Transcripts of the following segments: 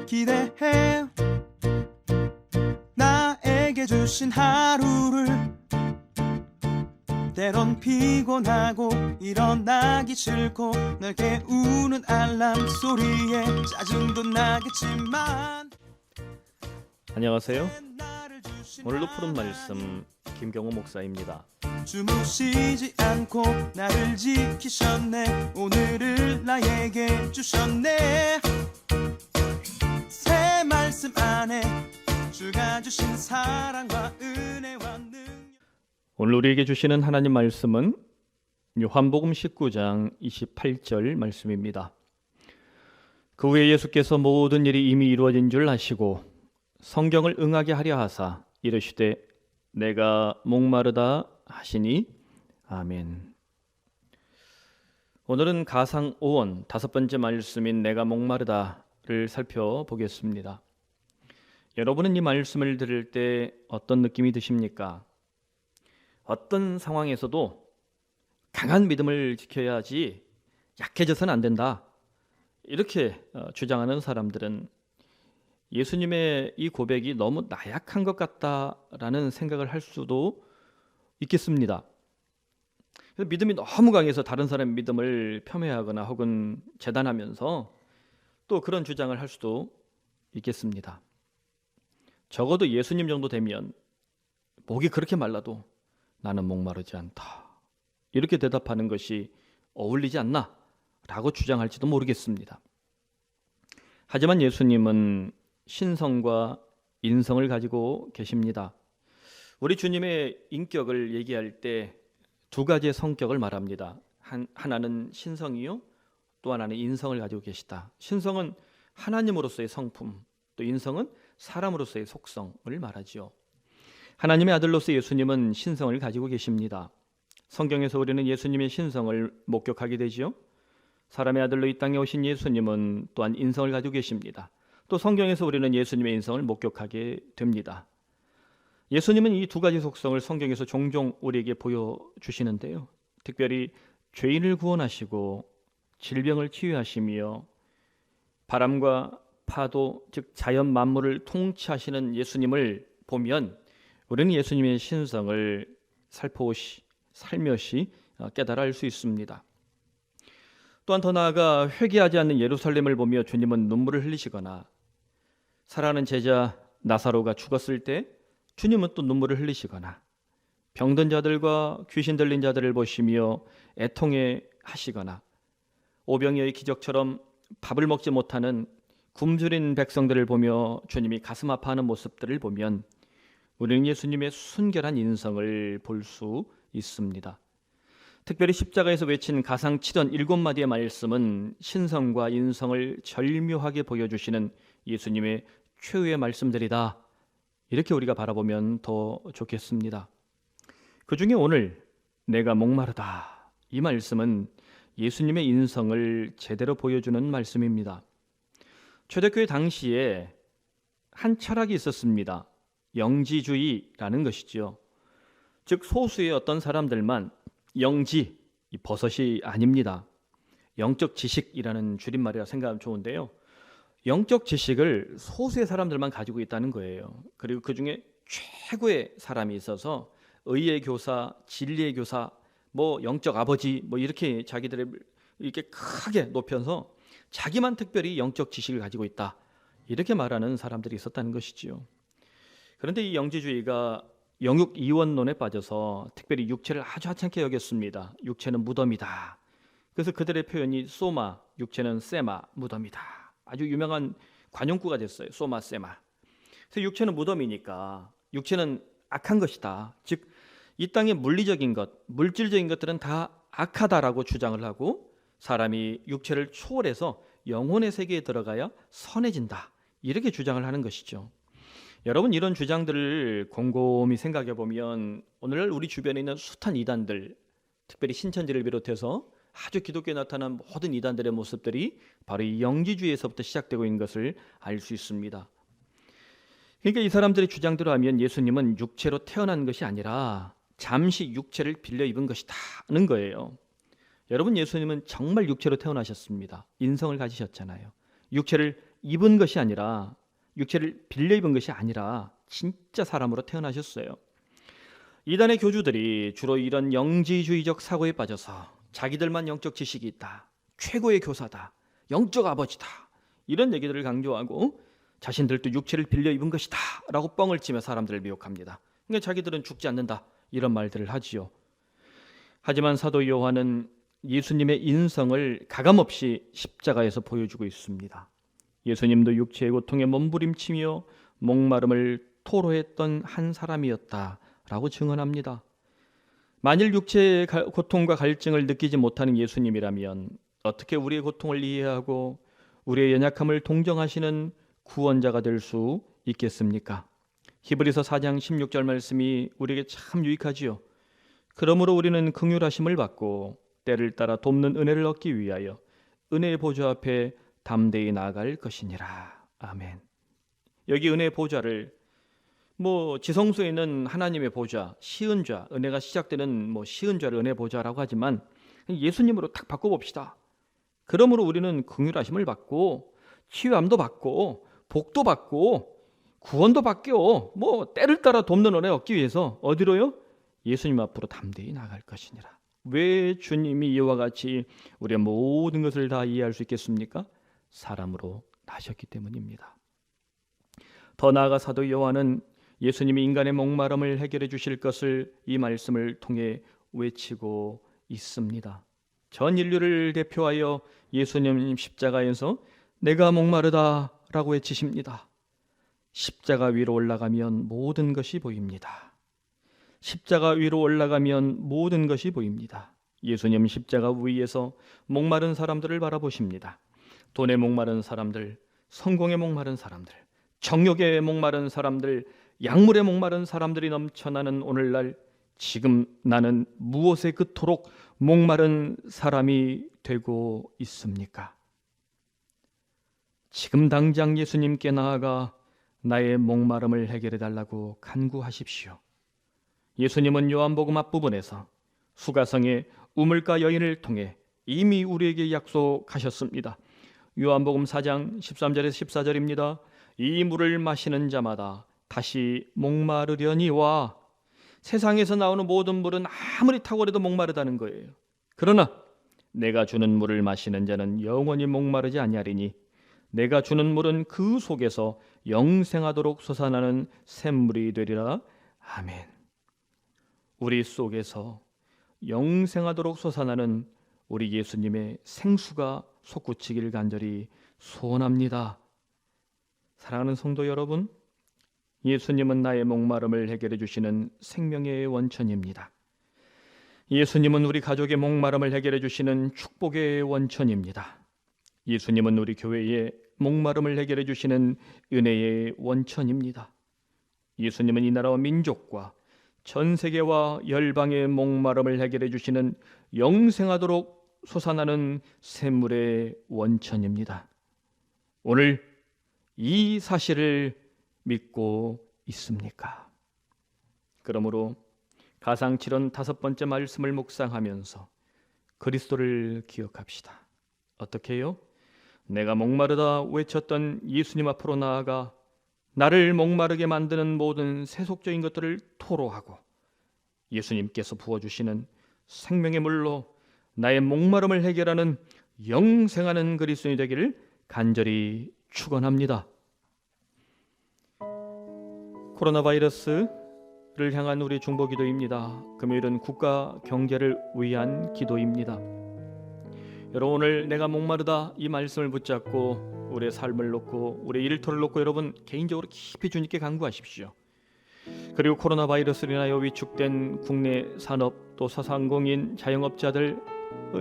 기대해 나에게 주신 하루를 때론 피곤하고 일어나기 싫고 널 깨우는 알람 소리에 짜증도 나겠지만 안녕하세요. 오늘도 푸른 말씀 김경호 목사입니다. 주무시지 않고 나를 지키셨네. 오늘을 나에게 주셨네. 새 말씀 안에 주가 주신 사랑과 은혜와 능력. 오늘 우리에게 주시는 하나님 말씀은 요한복음 19장 28절 말씀입니다. 그 후에 예수께서 모든 일이 이미 이루어진 줄 아시고 성경을 응하게 하려 하사 이르시되 내가 목마르다 하시니 아멘. 오늘은 가상 5원 다섯 번째 말씀인 내가 목마르다를 살펴보겠습니다. 여러분은 이 말씀을 들을 때 어떤 느낌이 드십니까? 어떤 상황에서도 강한 믿음을 지켜야지 약해져서는 안 된다, 이렇게 주장하는 사람들은 예수님의 이 고백이 너무 나약한 것 같다라는 생각을 할 수도 있겠습니다. 그래서 믿음이 너무 강해서 다른 사람의 믿음을 폄훼하거나 혹은 재단하면서 또 그런 주장을 할 수도 있겠습니다. 적어도 예수님 정도 되면 목이 그렇게 말라도 나는 목마르지 않다, 이렇게 대답하는 것이 어울리지 않나 라고 주장할지도 모르겠습니다. 하지만 예수님은 신성과 인성을 가지고 계십니다. 우리 주님의 인격을 얘기할 때 두 가지의 성격을 말합니다. 하나는 신성이요, 또 하나는 인성을 가지고 계시다. 신성은 하나님으로서의 성품, 또 인성은 사람으로서의 속성을 말하지요. 하나님의 아들로서 예수님은 신성을 가지고 계십니다. 성경에서 우리는 예수님의 신성을 목격하게 되지요. 사람의 아들로 이 땅에 오신 예수님은 또한 인성을 가지고 계십니다. 또 성경에서 우리는 예수님의 인성을 목격하게 됩니다. 예수님은 이 두 가지 속성을 성경에서 종종 우리에게 보여주시는데요. 특별히 죄인을 구원하시고 질병을 치유하시며 바람과 파도, 즉 자연 만물을 통치하시는 예수님을 보면 우리는 예수님의 신성을 살며시 깨달아 알 수 있습니다. 또한 더 나아가 회개하지 않는 예루살렘을 보며 주님은 눈물을 흘리시거나 사랑하는 제자 나사로가 죽었을 때 주님은 또 눈물을 흘리시거나 병든 자들과 귀신 들린 자들을 보시며 애통해 하시거나 오병이어의 기적처럼 밥을 먹지 못하는 굶주린 백성들을 보며 주님이 가슴 아파하는 모습들을 보면 우리는 예수님의 순결한 인성을 볼 수 있습니다. 특별히 십자가에서 외친 가상 7원 7마디의 말씀은 신성과 인성을 절묘하게 보여주시는 예수님의 최후의 말씀들이다, 이렇게 우리가 바라보면 더 좋겠습니다. 그 중에 오늘 내가 목마르다, 이 말씀은 예수님의 인성을 제대로 보여주는 말씀입니다. 초대교회 당시에 한 철학이 있었습니다. 영지주의라는 것이지요. 즉 소수의 어떤 사람들만, 영지, 이 버섯이 아닙니다. 영적 지식이라는 줄임말이라 생각하면 좋은데요. 영적 지식을 소수의 사람들만 가지고 있다는 거예요. 그리고 그 중에 최고의 사람이 있어서 의의 교사, 진리의 교사, 영적 아버지, 이렇게 자기들을 이렇게 크게 높여서 자기만 특별히 영적 지식을 가지고 있다, 이렇게 말하는 사람들이 있었다는 것이지요. 그런데 이 영지주의가 영육 이원론에 빠져서 특별히 육체를 아주 하찮게 여겼습니다. 육체는 무덤이다. 그래서 그들의 표현이 소마, 육체는 세마, 무덤이다. 아주 유명한 관용구가 됐어요. 소마, 세마. 그래서 육체는 무덤이니까 육체는 악한 것이다. 즉 이 땅의 물리적인 것, 물질적인 것들은 다 악하다라고 주장을 하고 사람이 육체를 초월해서 영혼의 세계에 들어가야 선해진다, 이렇게 주장을 하는 것이죠. 여러분, 이런 주장들을 곰곰이 생각해 보면 오늘날 우리 주변에 있는 숱한 이단들, 특별히 신천지를 비롯해서 아주 기독교에 나타난 모든 이단들의 모습들이 바로 이 영지주의에서부터 시작되고 있는 것을 알 수 있습니다. 그러니까 이 사람들의 주장대로 하면 예수님은 육체로 태어난 것이 아니라 잠시 육체를 빌려 입은 것이다는 거예요. 여러분, 예수님은 정말 육체로 태어나셨습니다. 인성을 가지셨잖아요. 육체를 입은 것이 아니라 육체를 빌려 입은 것이 아니라 진짜 사람으로 태어나셨어요. 이단의 교주들이 주로 이런 영지주의적 사고에 빠져서 자기들만 영적 지식이 있다, 최고의 교사다, 영적 아버지다, 이런 얘기들을 강조하고 자신들도 육체를 빌려 입은 것이다 라고 뻥을 치며 사람들을 미혹합니다. 그러니까 자기들은 죽지 않는다 이런 말들을 하지요. 하지만 사도 요한은 예수님의 인성을 가감없이 십자가에서 보여주고 있습니다. 예수님도 육체의 고통에 몸부림치며 목마름을 토로했던 한 사람이었다라고 증언합니다. 만일 육체의 고통과 갈증을 느끼지 못하는 예수님이라면 어떻게 우리의 고통을 이해하고 우리의 연약함을 동정하시는 구원자가 될 수 있겠습니까? 히브리서 4장 16절 말씀이 우리에게 참 유익하지요. 그러므로 우리는 긍휼하심을 받고 때를 따라 돕는 은혜를 얻기 위하여 은혜의 보좌 앞에 담대히 나아갈 것이니라. 아멘. 여기 은혜의 보좌를 지성소에 있는 하나님의 보좌, 시은좌, 은혜가 시작되는 시은좌를 은혜 보좌라고 하지만 예수님으로 딱 바꿔봅시다. 그러므로 우리는 긍휼하심을 받고 치유함도 받고 복도 받고 구원도 받고 때를 따라 돕는 은혜 얻기 위해서 어디로요? 예수님 앞으로 담대히 나갈 것이니라. 왜 주님이 이와 같이 우리의 모든 것을 다 이해할 수 있겠습니까? 사람으로 나셨기 때문입니다. 더 나아가 사도 요한은 예수님이 인간의 목마름을 해결해 주실 것을 이 말씀을 통해 외치고 있습니다. 전 인류를 대표하여 예수님 십자가에서 내가 목마르다 라고 외치십니다. 십자가 위로 올라가면 모든 것이 보입니다. 십자가 위로 올라가면 모든 것이 보입니다. 예수님 십자가 위에서 목마른 사람들을 바라보십니다. 돈에 목마른 사람들, 성공에 목마른 사람들, 정욕에 목마른 사람들, 약물에 목마른 사람들이 넘쳐나는 오늘날 지금 나는 무엇에 그토록 목마른 사람이 되고 있습니까? 지금 당장 예수님께 나아가 나의 목마름을 해결해 달라고 간구하십시오. 예수님은 요한복음 앞부분에서 수가성의 우물가 여인을 통해 이미 우리에게 약속하셨습니다. 요한복음 4장 13절에서 14절입니다. 이 물을 마시는 자마다 다시 목마르려니와. 세상에서 나오는 모든 물은 아무리 탁월해도 목마르다는 거예요. 그러나 내가 주는 물을 마시는 자는 영원히 목마르지 아니하리니 내가 주는 물은 그 속에서 영생하도록 솟아나는 샘물이 되리라. 아멘. 우리 속에서 영생하도록 솟아나는 우리 예수님의 생수가 솟구치기를 간절히 소원합니다. 사랑하는 성도 여러분, 예수님은 나의 목마름을 해결해 주시는 생명의 원천입니다. 예수님은 우리 가족의 목마름을 해결해 주시는 축복의 원천입니다. 예수님은 우리 교회의 목마름을 해결해 주시는 은혜의 원천입니다. 예수님은 이 나라와 민족과 전 세계와 열방의 목마름을 해결해 주시는 영생하도록 솟아나는 샘물의 원천입니다. 오늘 이 사실을 믿고 있습니까? 그러므로 가상 7원 5번째 말씀을 묵상하면서 그리스도를 기억합시다. 어떻게 해요? 내가 목마르다 외쳤던 예수님 앞으로 나아가 나를 목마르게 만드는 모든 세속적인 것들을 토로하고 예수님께서 부어주시는 생명의 물로 나의 목마름을 해결하는 영생하는 그리스도인이 되기를 간절히 축원합니다. 코로나 바이러스를 향한 우리 중보 기도입니다. 금요일은 국가 경제를 위한 기도입니다. 여러분, 오늘 내가 목마르다 이 말씀을 붙잡고 우리의 삶을 놓고 우리의 일터를 놓고 여러분 개인적으로 깊이 주님께 간구하십시오. 그리고 코로나 바이러스로 인하여 위축된 국내 산업 또 소상공인 자영업자들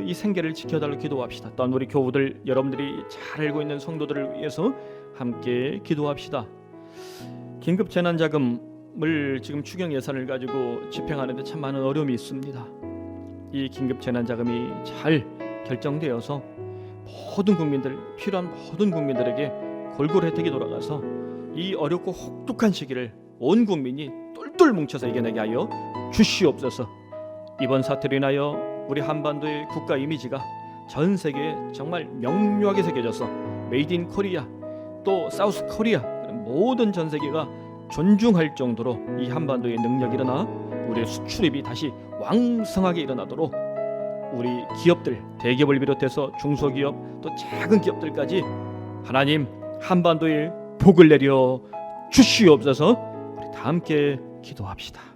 이 생계를 지켜달라고 기도합시다. 또한 우리 교우들 여러분들이 잘 알고 있는 성도들을 위해서 함께 기도합시다. 긴급 재난자금을 지금 추경 예산을 가지고 집행하는데 참 많은 어려움이 있습니다. 이 긴급 재난자금이 잘 결정되어서 모든 국민들, 필요한 모든 국민들에게 골고루 혜택이 돌아가서 이 어렵고 혹독한 시기를 온 국민이 똘똘 뭉쳐서 이겨내게 하여 주시옵소서. 이번 사태로 인하여 우리 한반도의 국가 이미지가 전 세계에 정말 명료하게 새겨져서 메이드 인 코리아, 또 사우스 코리아, 모든 전 세계가 존중할 정도로 이 한반도의 능력이 일어나 우리의 수출입이 다시 왕성하게 일어나도록 우리 기업들, 대기업을 비롯해서 중소기업 또 작은 기업들까지 하나님 한반도에 복을 내려 주시옵소서. 우리 다 함께 기도합시다.